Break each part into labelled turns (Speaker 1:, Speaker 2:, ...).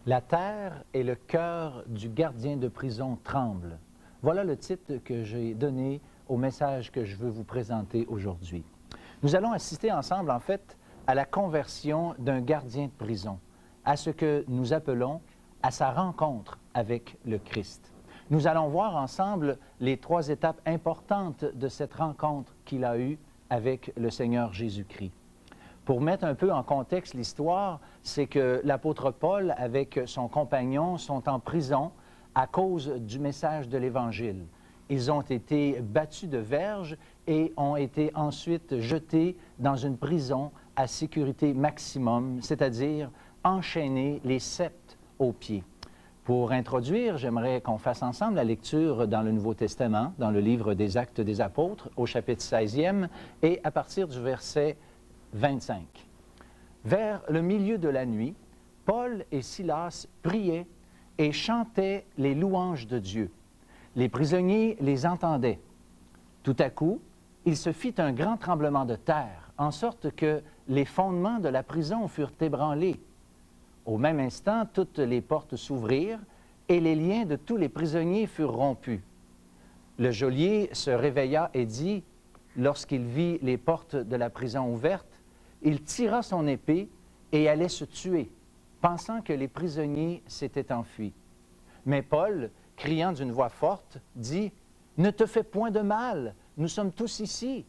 Speaker 1: La terre et le cœur du gardien de prison tremblent. Voilà le titre que j'ai donné au message que je veux vous présenter aujourd'hui. Nous allons assister ensemble, en fait, à la conversion d'un gardien de prison, à ce que nous appelons à sa rencontre avec le Christ. Nous allons voir ensemble les 3 étapes importantes de cette rencontre qu'il a eue avec le Seigneur Jésus-Christ. Pour mettre un peu en contexte l'histoire, c'est que l'apôtre Paul, avec son compagnon, sont en prison à cause du message de l'Évangile. Ils ont été battus de verge et ont été ensuite jetés dans une prison à sécurité maximum, c'est-à-dire enchaînés les ceps aux pieds. Pour introduire, j'aimerais qu'on fasse ensemble la lecture dans le Nouveau Testament, dans le livre des Actes des Apôtres, au chapitre 16e, et à partir du verset 25. Vers le milieu de la nuit, Paul et Silas priaient et chantaient les louanges de Dieu. Les prisonniers les entendaient. Tout à coup, il se fit un grand tremblement de terre, en sorte que les fondements de la prison furent ébranlés. Au même instant, toutes les portes s'ouvrirent et les liens de tous les prisonniers furent rompus. Le geôlier se réveilla et dit, lorsqu'il vit les portes de la prison ouvertes, il tira son épée et allait se tuer, pensant que les prisonniers s'étaient enfuis. Mais Paul, criant d'une voix forte, dit, « Ne te fais point de mal, nous sommes tous ici. »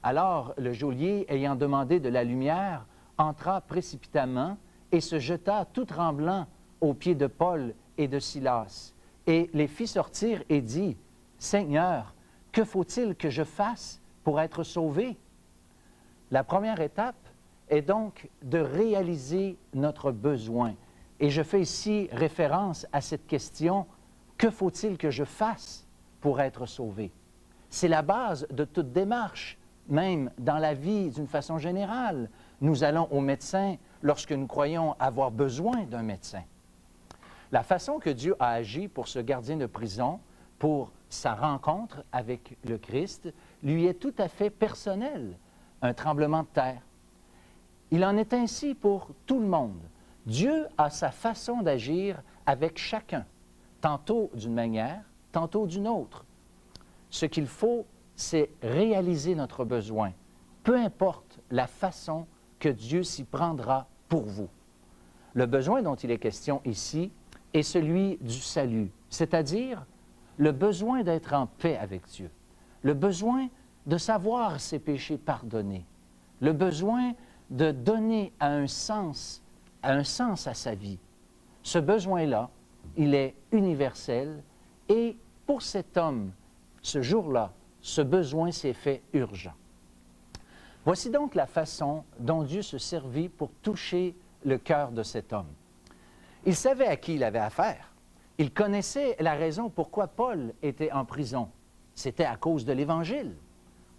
Speaker 1: Alors le geôlier, ayant demandé de la lumière, entra précipitamment et se jeta tout tremblant aux pieds de Paul et de Silas, et les fit sortir et dit, « Seigneur, que faut-il que je fasse pour être sauvé? » La première étape est donc de réaliser notre besoin. Et je fais ici référence à cette question, que faut-il que je fasse pour être sauvé? C'est la base de toute démarche, même dans la vie d'une façon générale. Nous allons au médecin lorsque nous croyons avoir besoin d'un médecin. La façon que Dieu a agi pour ce gardien de prison, pour sa rencontre avec le Christ, lui est tout à fait personnelle. Un tremblement de terre. Il en est ainsi pour tout le monde. Dieu a sa façon d'agir avec chacun, tantôt d'une manière, tantôt d'une autre. Ce qu'il faut, c'est réaliser notre besoin, peu importe la façon que Dieu s'y prendra pour vous. Le besoin dont il est question ici est celui du salut, c'est-à-dire le besoin d'être en paix avec Dieu, le besoin de savoir ses péchés pardonnés, le besoin de donner un sens à sa vie. Ce besoin-là, il est universel et pour cet homme, ce jour-là, ce besoin s'est fait urgent. Voici donc la façon dont Dieu se servit pour toucher le cœur de cet homme. Il savait à qui il avait affaire. Il connaissait la raison pourquoi Paul était en prison. C'était à cause de l'Évangile.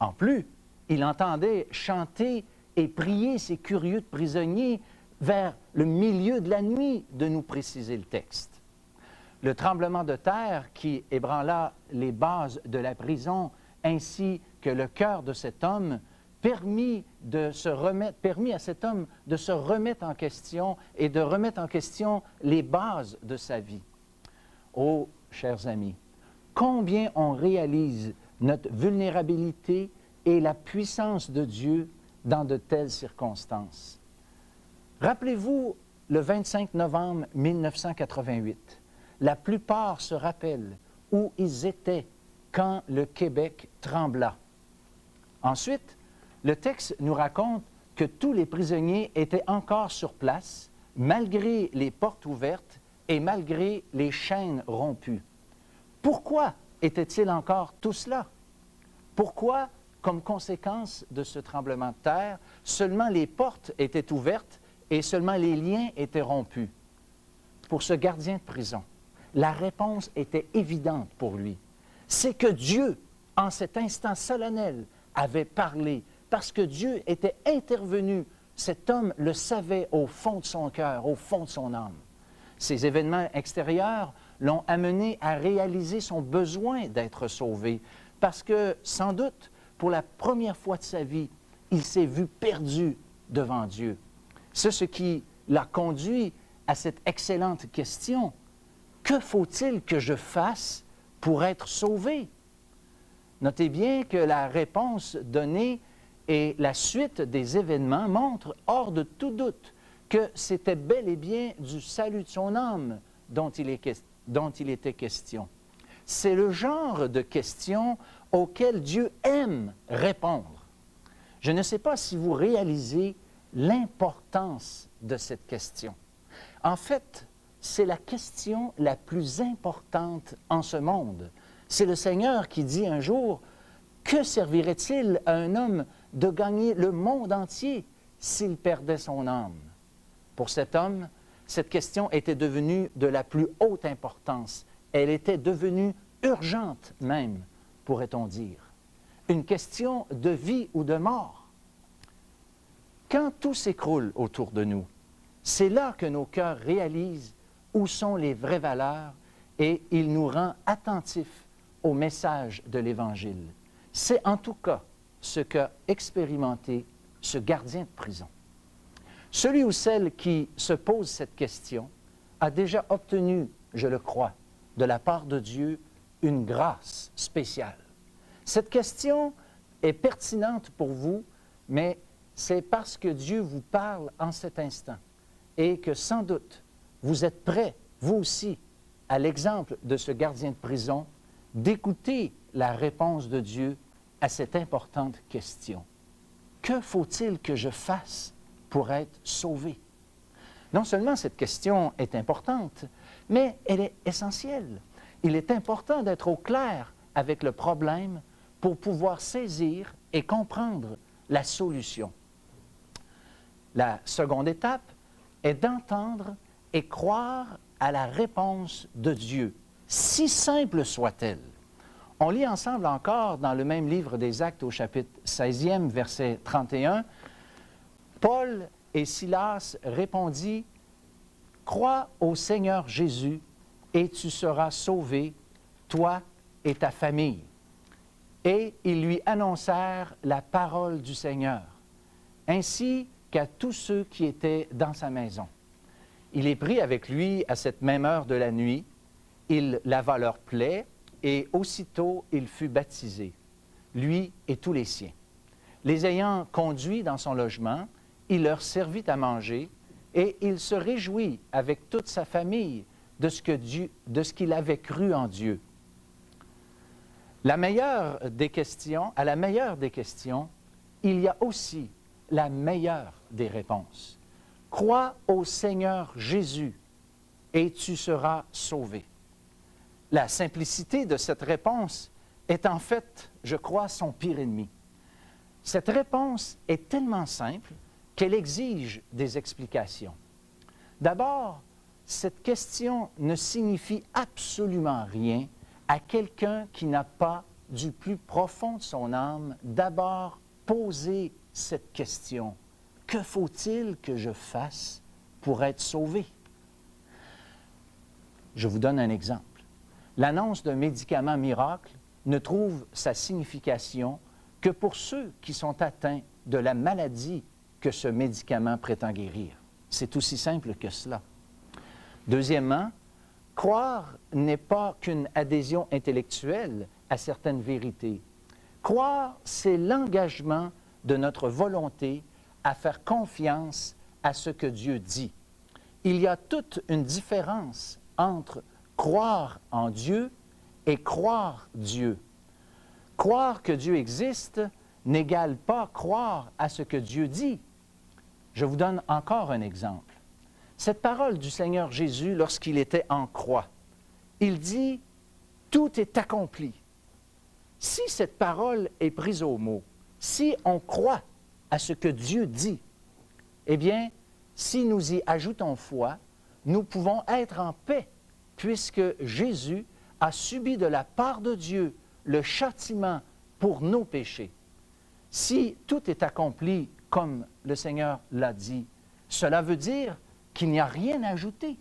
Speaker 1: En plus, il entendait chanter et prier ces curieux prisonniers vers le milieu de la nuit, de nous préciser le texte. Le tremblement de terre qui ébranla les bases de la prison ainsi que le cœur de cet homme permit à cet homme de se remettre en question et de remettre en question les bases de sa vie. Oh, chers amis, combien on réalise notre vulnérabilité et la puissance de Dieu dans de telles circonstances. Rappelez-vous le 25 novembre 1988. La plupart se rappellent où ils étaient quand le Québec trembla. Ensuite, le texte nous raconte que tous les prisonniers étaient encore sur place, malgré les portes ouvertes et malgré les chaînes rompues. Pourquoi étaient-ils encore tous là? Pourquoi, comme conséquence de ce tremblement de terre, seulement les portes étaient ouvertes et seulement les liens étaient rompus? Pour ce gardien de prison, la réponse était évidente pour lui. C'est que Dieu, en cet instant solennel, avait parlé, parce que Dieu était intervenu. Cet homme le savait au fond de son cœur, au fond de son âme. Ces événements extérieurs l'ont amené à réaliser son besoin d'être sauvé, parce que, sans doute, pour la première fois de sa vie, il s'est vu perdu devant Dieu. C'est ce qui l'a conduit à cette excellente question. Que faut-il que je fasse pour être sauvé? Notez bien que la réponse donnée et la suite des événements montrent hors de tout doute que c'était bel et bien du salut de son âme dont il était question. C'est le genre de question auquel Dieu aime répondre. Je ne sais pas si vous réalisez l'importance de cette question. En fait, c'est la question la plus importante en ce monde. C'est le Seigneur qui dit un jour, « Que servirait-il à un homme de gagner le monde entier s'il perdait son âme? » Pour cet homme, cette question était devenue de la plus haute importance. Elle était devenue urgente même, pourrait-on dire. Une question de vie ou de mort. Quand tout s'écroule autour de nous, c'est là que nos cœurs réalisent où sont les vraies valeurs et il nous rend attentifs au message de l'Évangile. C'est en tout cas ce qu'a expérimenté ce gardien de prison. Celui ou celle qui se pose cette question a déjà obtenu, je le crois, de la part de Dieu, une grâce spéciale. Cette question est pertinente pour vous, mais c'est parce que Dieu vous parle en cet instant et que sans doute vous êtes prêts, vous aussi, à l'exemple de ce gardien de prison, d'écouter la réponse de Dieu à cette importante question. Que faut-il que je fasse pour être sauvé? Non seulement cette question est importante, mais elle est essentielle. Il est important d'être au clair avec le problème pour pouvoir saisir et comprendre la solution. La seconde étape est d'entendre et croire à la réponse de Dieu, si simple soit-elle. On lit ensemble encore dans le même livre des Actes au chapitre 16e, verset 31, Paul et Silas répondit, « Crois au Seigneur Jésus et tu seras sauvé, toi et ta famille. » Et ils lui annoncèrent la parole du Seigneur, ainsi qu'à tous ceux qui étaient dans sa maison. Il les prit avec lui à cette même heure de la nuit, il lava leurs plaies, et aussitôt il fut baptisé, lui et tous les siens. Les ayant conduits dans son logement, il leur servit à manger, et il se réjouit avec toute sa famille de ce qu'il avait cru en Dieu. À la meilleure des questions, il y a aussi la meilleure des réponses. Crois au Seigneur Jésus et tu seras sauvé. La simplicité de cette réponse est en fait, je crois, son pire ennemi. Cette réponse est tellement simple qu'elle exige des explications. D'abord, cette question ne signifie absolument rien à quelqu'un qui n'a pas, du plus profond de son âme, d'abord posé cette question. Que faut-il que je fasse pour être sauvé? Je vous donne un exemple. L'annonce d'un médicament miracle ne trouve sa signification que pour ceux qui sont atteints de la maladie que ce médicament prétend guérir. C'est aussi simple que cela. Deuxièmement, croire n'est pas qu'une adhésion intellectuelle à certaines vérités. Croire, c'est l'engagement de notre volonté à faire confiance à ce que Dieu dit. Il y a toute une différence entre croire en Dieu et croire Dieu. Croire que Dieu existe n'égale pas croire à ce que Dieu dit. Je vous donne encore un exemple. Cette parole du Seigneur Jésus lorsqu'il était en croix, il dit « Tout est accompli ». Si cette parole est prise au mot, si on croit à ce que Dieu dit, eh bien, si nous y ajoutons foi, nous pouvons être en paix, puisque Jésus a subi de la part de Dieu le châtiment pour nos péchés. Si tout est accompli comme le Seigneur l'a dit, cela veut dire qu'il n'y a rien à ajouter.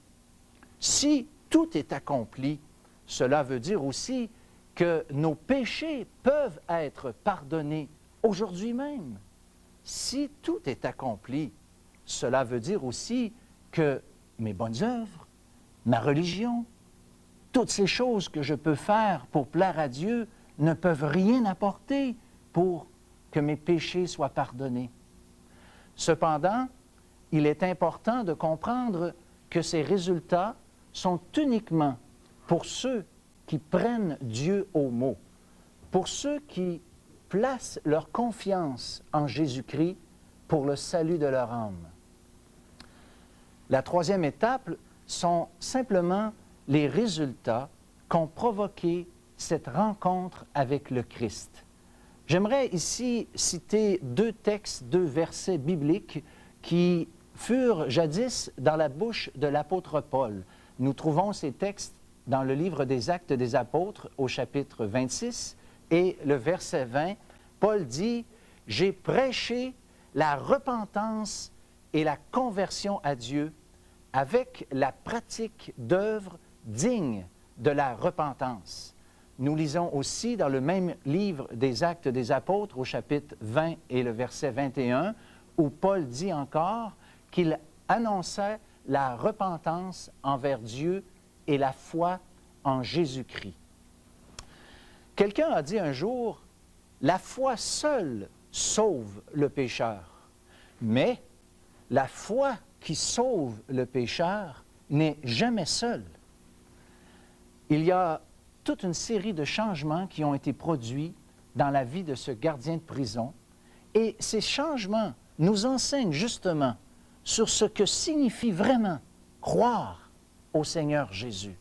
Speaker 1: Si tout est accompli, cela veut dire aussi que nos péchés peuvent être pardonnés aujourd'hui même. Si tout est accompli, cela veut dire aussi que mes bonnes œuvres, ma religion, toutes ces choses que je peux faire pour plaire à Dieu ne peuvent rien apporter pour que mes péchés soient pardonnés. Cependant, il est important de comprendre que ces résultats sont uniquement pour ceux qui prennent Dieu au mot, pour ceux qui placent leur confiance en Jésus-Christ pour le salut de leur âme. La troisième étape sont simplement les résultats qu'ont provoqué cette rencontre avec le Christ. J'aimerais ici citer deux textes, deux versets bibliques qui furent jadis dans la bouche de l'apôtre Paul. Nous trouvons ces textes dans le livre des Actes des Apôtres au chapitre 26 et le verset 20. Paul dit « J'ai prêché la repentance et la conversion à Dieu avec la pratique d'œuvres dignes de la repentance. » Nous lisons aussi dans le même livre des Actes des Apôtres au chapitre 20 et le verset 21, où Paul dit encore qu'il annonçait la repentance envers Dieu et la foi en Jésus-Christ. Quelqu'un a dit un jour, « La foi seule sauve le pécheur. » Mais la foi qui sauve le pécheur n'est jamais seule. Il y a toute une série de changements qui ont été produits dans la vie de ce gardien de prison. Et ces changements nous enseignent justement sur ce que signifie vraiment croire au Seigneur Jésus.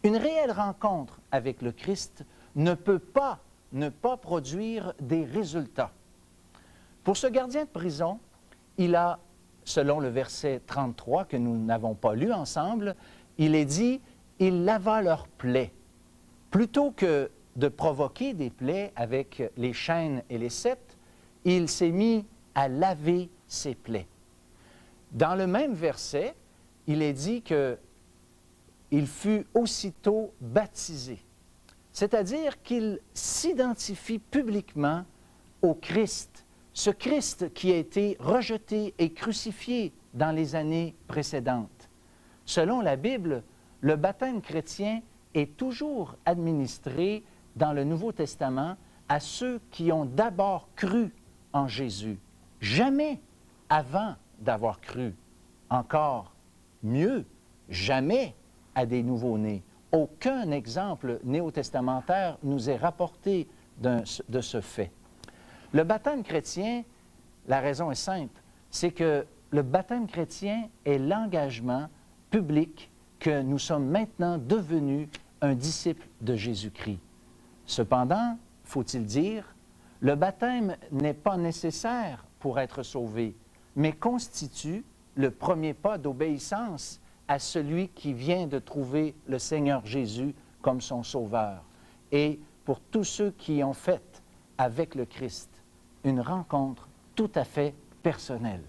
Speaker 1: Une réelle rencontre avec le Christ ne peut pas ne pas produire des résultats. Pour ce gardien de prison, il a, selon le verset 33 que nous n'avons pas lu ensemble, il est dit « Il lava leurs plaies ». Plutôt que de provoquer des plaies avec les chaînes et les ceps, il s'est mis à laver ses plaies. Dans le même verset, il est dit qu'il fut aussitôt baptisé, c'est-à-dire qu'il s'identifie publiquement au Christ, ce Christ qui a été rejeté et crucifié dans les années précédentes. Selon la Bible, le baptême chrétien est toujours administré dans le Nouveau Testament à ceux qui ont d'abord cru en Jésus, jamais avant d'avoir cru. Encore mieux, jamais à des nouveaux-nés. Aucun exemple néo-testamentaire nous est rapporté de ce fait. Le baptême chrétien, la raison est simple, c'est que le baptême chrétien est l'engagement public que nous sommes maintenant devenus un disciple de Jésus-Christ. Cependant, faut-il dire, le baptême n'est pas nécessaire pour être sauvé, mais constitue le premier pas d'obéissance à celui qui vient de trouver le Seigneur Jésus comme son Sauveur. Et pour tous ceux qui ont fait avec le Christ une rencontre tout à fait personnelle.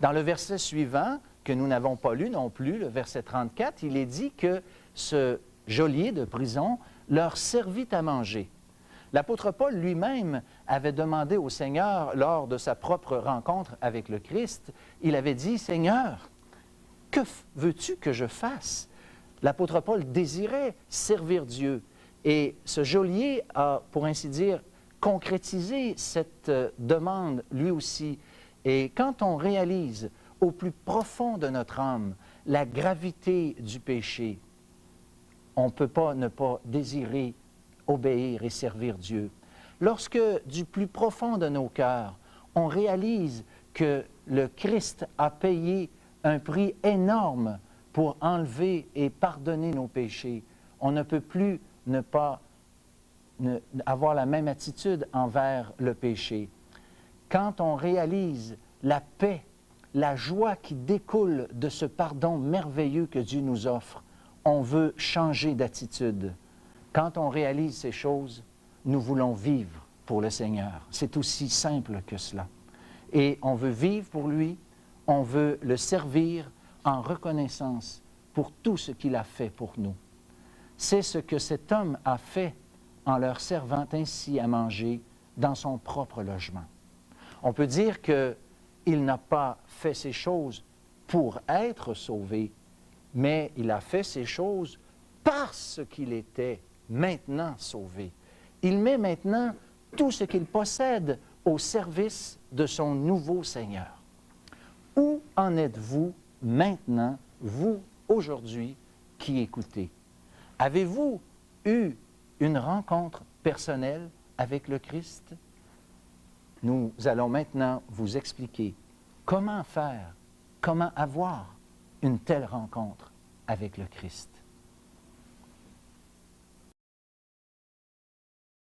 Speaker 1: Dans le verset suivant, que nous n'avons pas lu non plus, le verset 34, il est dit que ce geôlier de prison leur servit à manger. L'apôtre Paul lui-même avait demandé au Seigneur, lors de sa propre rencontre avec le Christ, il avait dit, « Seigneur, que veux-tu que je fasse? » L'apôtre Paul désirait servir Dieu. Et ce geôlier a, pour ainsi dire, concrétisé cette demande lui aussi. Et quand on réalise au plus profond de notre âme la gravité du péché, on ne peut pas ne pas désirer obéir et servir Dieu. Lorsque, du plus profond de nos cœurs, on réalise que le Christ a payé un prix énorme pour enlever et pardonner nos péchés, on ne peut plus ne pas avoir la même attitude envers le péché. Quand on réalise la paix, la joie qui découle de ce pardon merveilleux que Dieu nous offre, on veut changer d'attitude. Quand on réalise ces choses, nous voulons vivre pour le Seigneur. C'est aussi simple que cela. Et on veut vivre pour lui, on veut le servir en reconnaissance pour tout ce qu'il a fait pour nous. C'est ce que cet homme a fait en leur servant ainsi à manger dans son propre logement. On peut dire qu'il n'a pas fait ces choses pour être sauvé, mais il a fait ces choses parce qu'il était maintenant sauvé. Il met maintenant tout ce qu'il possède au service de son nouveau Seigneur. Où en êtes-vous maintenant, vous, aujourd'hui, qui écoutez? Avez-vous eu une rencontre personnelle avec le Christ? Nous allons maintenant vous expliquer comment faire, comment avoir une telle rencontre avec le Christ.